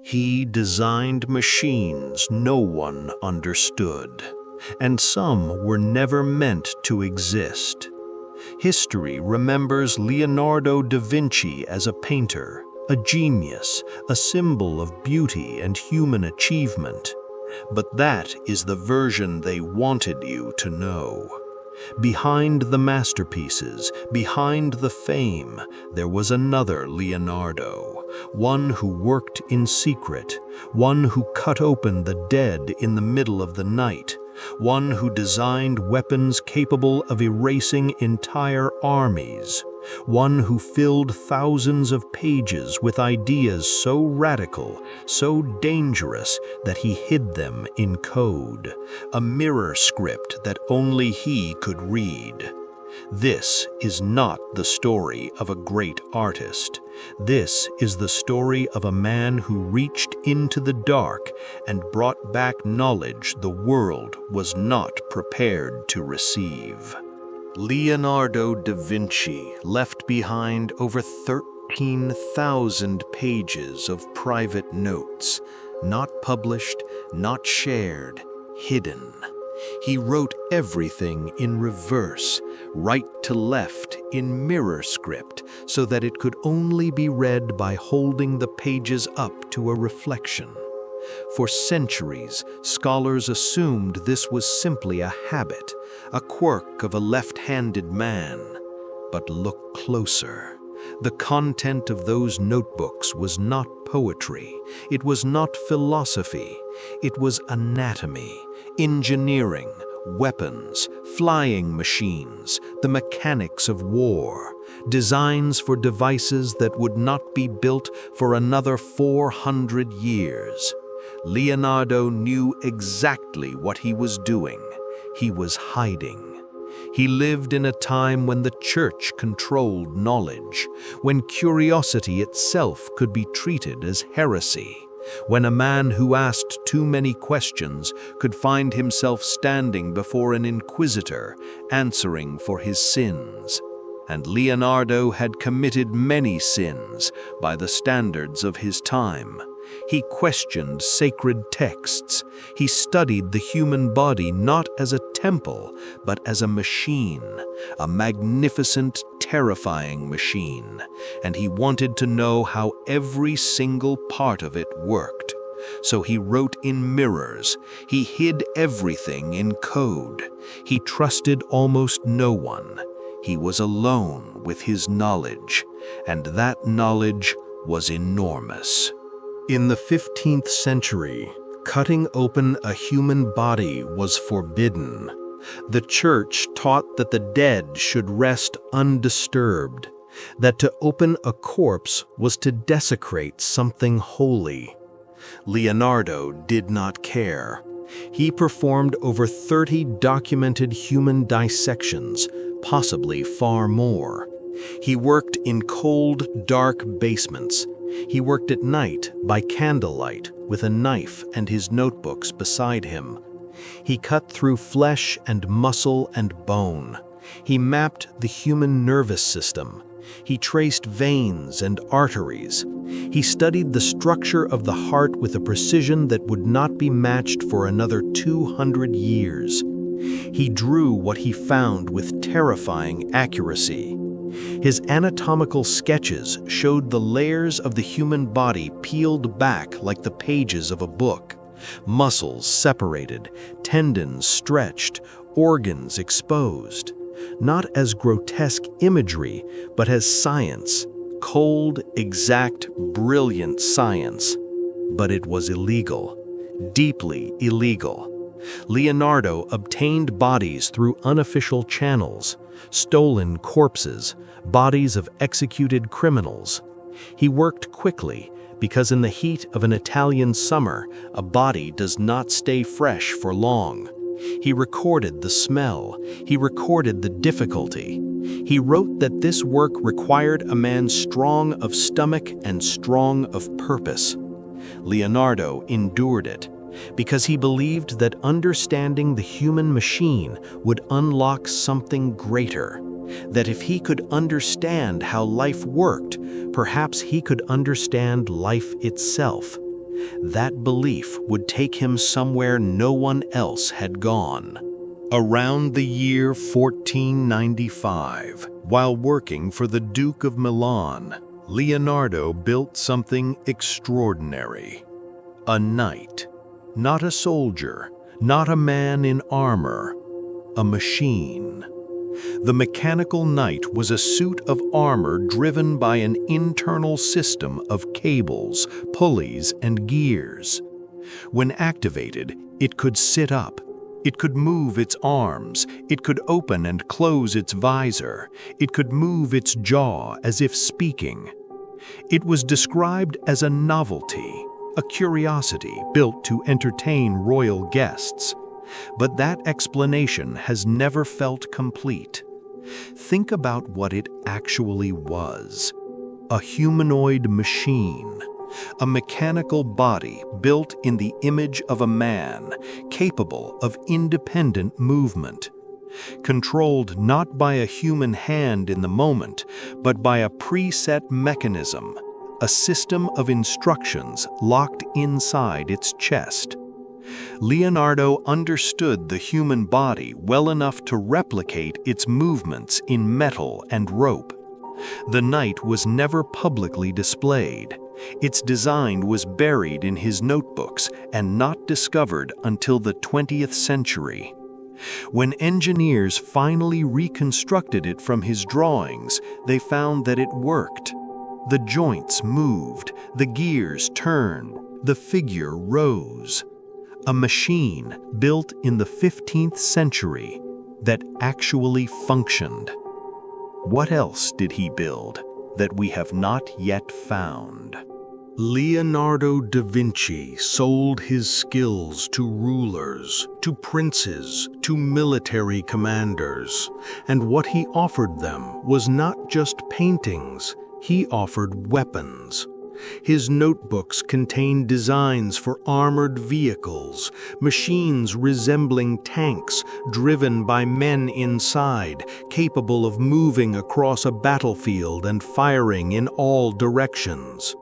He designed machines no one understood, and some were never meant to exist. History remembers Leonardo da Vinci as a painter, a genius, a symbol of beauty and human achievement. But that is the version they wanted you to know. Behind the masterpieces, behind the fame, there was another Leonardo, one who worked in secret, one who cut open the dead in the middle of the night, one who designed weapons capable of erasing entire armies, one who filled thousands of pages with ideas so radical, so dangerous that he hid them in code, a mirror script that only he could read. This is not the story of a great artist. This is the story of a man who reached into the dark and brought back knowledge the world was not prepared to receive. Leonardo da Vinci left behind over 13,000 pages of private notes, not published, not shared, hidden. He wrote everything in reverse, right to left in mirror script, so that it could only be read by holding the pages up to a reflection. For centuries, scholars assumed this was simply a habit, a quirk of a left-handed man. But look closer. The content of those notebooks was not poetry, it was not philosophy, it was anatomy, engineering, weapons, flying machines, the mechanics of war, designs for devices that would not be built for another 400 years. Leonardo knew exactly what he was doing. He was hiding. He lived in a time when the church controlled knowledge, when curiosity itself could be treated as heresy, when a man who asked too many questions could find himself standing before an inquisitor, answering for his sins. And Leonardo had committed many sins by the standards of his time. He questioned sacred texts. He studied the human body not as a temple, but as a machine, a magnificent, terrifying machine. And he wanted to know how every single part of it worked. So he wrote in mirrors. He hid everything in code. He trusted almost no one. He was alone with his knowledge, and that knowledge was enormous. In the 15th century, cutting open a human body was forbidden. The church taught that the dead should rest undisturbed, that to open a corpse was to desecrate something holy. Leonardo did not care. He performed over 30 documented human dissections, possibly far more. He worked in cold, dark basements. He worked at night by candlelight with a knife and his notebooks beside him. He cut through flesh and muscle and bone. He mapped the human nervous system. He traced veins and arteries. He studied the structure of the heart with a precision that would not be matched for another 200 years. He drew what he found with terrifying accuracy. His anatomical sketches showed the layers of the human body peeled back like the pages of a book. Muscles separated, tendons stretched, organs exposed. Not as grotesque imagery, but as science. Cold, exact, brilliant science. But it was illegal. Deeply illegal. Leonardo obtained bodies through unofficial channels, stolen corpses, bodies of executed criminals. He worked quickly because in the heat of an Italian summer, a body does not stay fresh for long. He recorded the smell. He recorded the difficulty. He wrote that this work required a man strong of stomach and strong of purpose. Leonardo endured it because he believed that understanding the human machine would unlock something greater, that if he could understand how life worked, perhaps he could understand life itself. That belief would take him somewhere no one else had gone. Around the year 1495, while working for the Duke of Milan, Leonardo built something extraordinary. A knight, not a soldier, not a man in armor, a machine. The mechanical knight was a suit of armor driven by an internal system of cables, pulleys, and gears. When activated, it could sit up. It could move its arms, it could open and close its visor, it could move its jaw as if speaking. It was described as a novelty, a curiosity built to entertain royal guests. But that explanation has never felt complete. Think about what it actually was. A humanoid machine. A mechanical body built in the image of a man, capable of independent movement. Controlled not by a human hand in the moment, but by a preset mechanism, a system of instructions locked inside its chest. Leonardo understood the human body well enough to replicate its movements in metal and rope. The knight was never publicly displayed. Its design was buried in his notebooks and not discovered until the 20th century. When engineers finally reconstructed it from his drawings, they found that it worked. The joints moved, the gears turned, the figure rose. A machine built in the 15th century that actually functioned. What else did he build that we have not yet found? Leonardo da Vinci sold his skills to rulers, to princes, to military commanders, and what he offered them was not just paintings, he offered weapons. His notebooks contained designs for armored vehicles, machines resembling tanks driven by men inside, capable of moving across a battlefield and firing in all directions.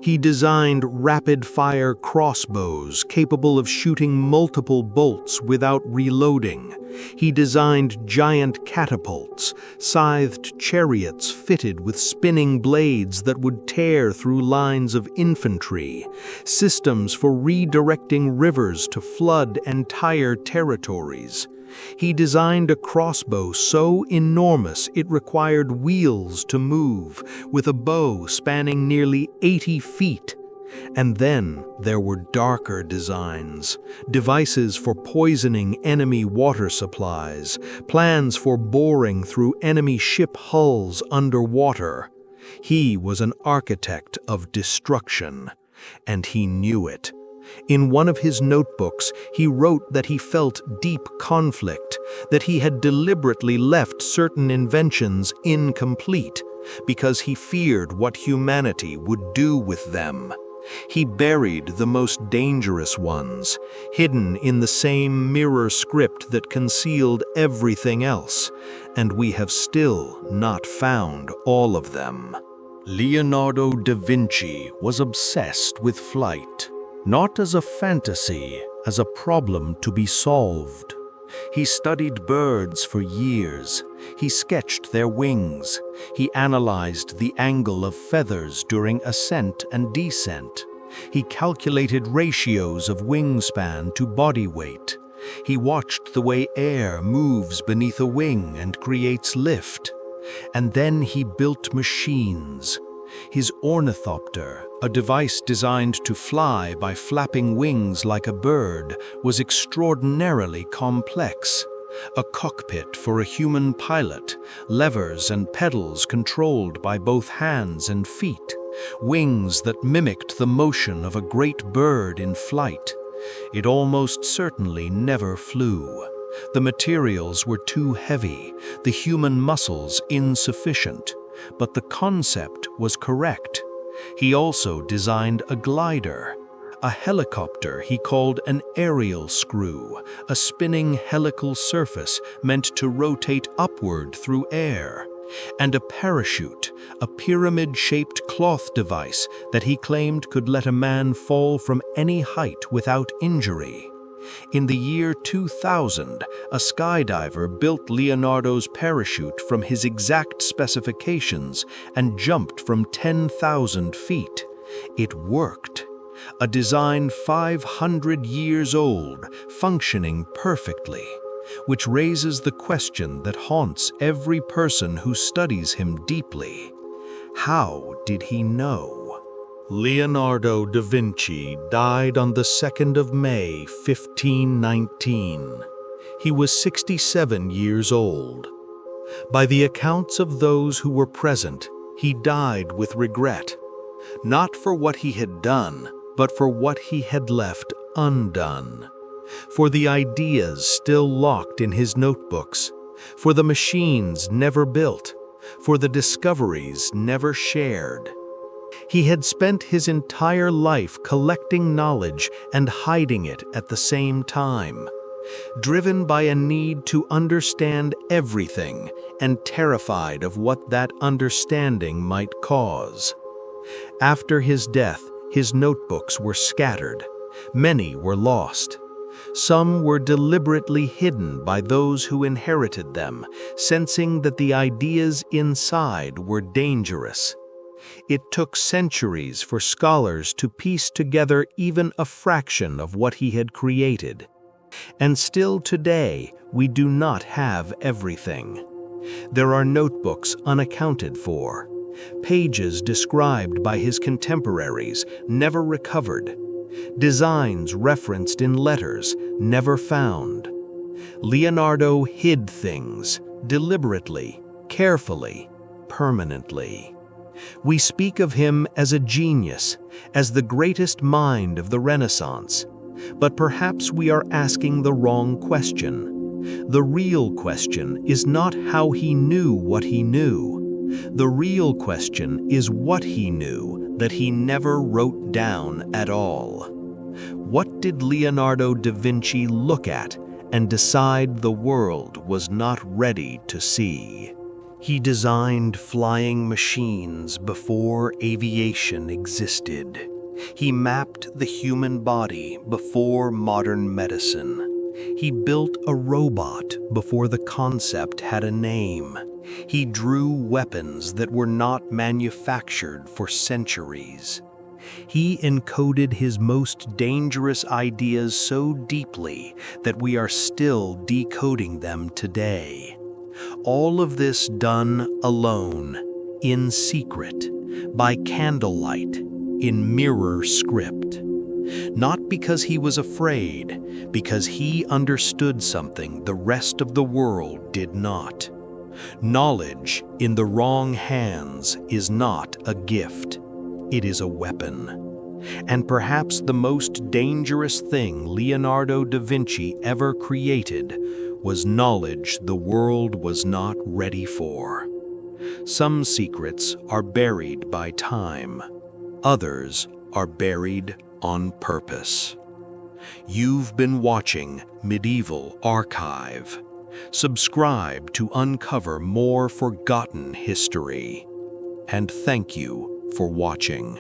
He designed rapid-fire crossbows capable of shooting multiple bolts without reloading. He designed giant catapults, scythed chariots fitted with spinning blades that would tear through lines of infantry, systems for redirecting rivers to flood entire territories. He designed a crossbow so enormous it required wheels to move, with a bow spanning nearly 80 feet. And then there were darker designs, devices for poisoning enemy water supplies, plans for boring through enemy ship hulls underwater. He was an architect of destruction, and he knew it. In one of his notebooks, he wrote that he felt deep conflict, that he had deliberately left certain inventions incomplete because he feared what humanity would do with them. He buried the most dangerous ones, hidden in the same mirror script that concealed everything else, and we have still not found all of them. Leonardo da Vinci was obsessed with flight. Not as a fantasy, as a problem to be solved. He studied birds for years. He sketched their wings. He analyzed the angle of feathers during ascent and descent. He calculated ratios of wingspan to body weight. He watched the way air moves beneath a wing and creates lift. And then he built machines. His ornithopter, a device designed to fly by flapping wings like a bird, was extraordinarily complex. A cockpit for a human pilot, levers and pedals controlled by both hands and feet, wings that mimicked the motion of a great bird in flight. It almost certainly never flew. The materials were too heavy, the human muscles insufficient. But the concept was correct. He also designed a glider, a helicopter he called an aerial screw, a spinning helical surface meant to rotate upward through air. and a parachute, a pyramid-shaped cloth device that he claimed could let a man fall from any height without injury. In the year 2000, a skydiver built Leonardo's parachute from his exact specifications and jumped from 10,000 feet. It worked. A design 500 years old, functioning perfectly, which raises the question that haunts every person who studies him deeply. How did he know? Leonardo da Vinci died on the 2nd of May, 1519. He was 67 years old. By the accounts of those who were present, he died with regret, not for what he had done, but for what he had left undone, for the ideas still locked in his notebooks, for the machines never built, for the discoveries never shared. He had spent his entire life collecting knowledge and hiding it at the same time, driven by a need to understand everything and terrified of what that understanding might cause. After his death, his notebooks were scattered. Many were lost. Some were deliberately hidden by those who inherited them, sensing that the ideas inside were dangerous. It took centuries for scholars to piece together even a fraction of what he had created. And still today, we do not have everything. There are notebooks unaccounted for, pages described by his contemporaries, never recovered, designs referenced in letters, never found. Leonardo hid things, deliberately, carefully, permanently. We speak of him as a genius, as the greatest mind of the Renaissance, but perhaps we are asking the wrong question. The real question is not how he knew what he knew. The real question is what he knew that he never wrote down at all. What did Leonardo da Vinci look at and decide the world was not ready to see? He designed flying machines before aviation existed. He mapped the human body before modern medicine. He built a robot before the concept had a name. He drew weapons that were not manufactured for centuries. He encoded his most dangerous ideas so deeply that we are still decoding them today. All of this done alone, in secret, by candlelight, in mirror script. Not because he was afraid, because he understood something the rest of the world did not. Knowledge in the wrong hands is not a gift, it is a weapon. And perhaps the most dangerous thing Leonardo da Vinci ever created was knowledge the world was not ready for. Some secrets are buried by time. Others are buried on purpose. You've been watching Medieval Archive. Subscribe to uncover more forgotten history. And thank you for watching.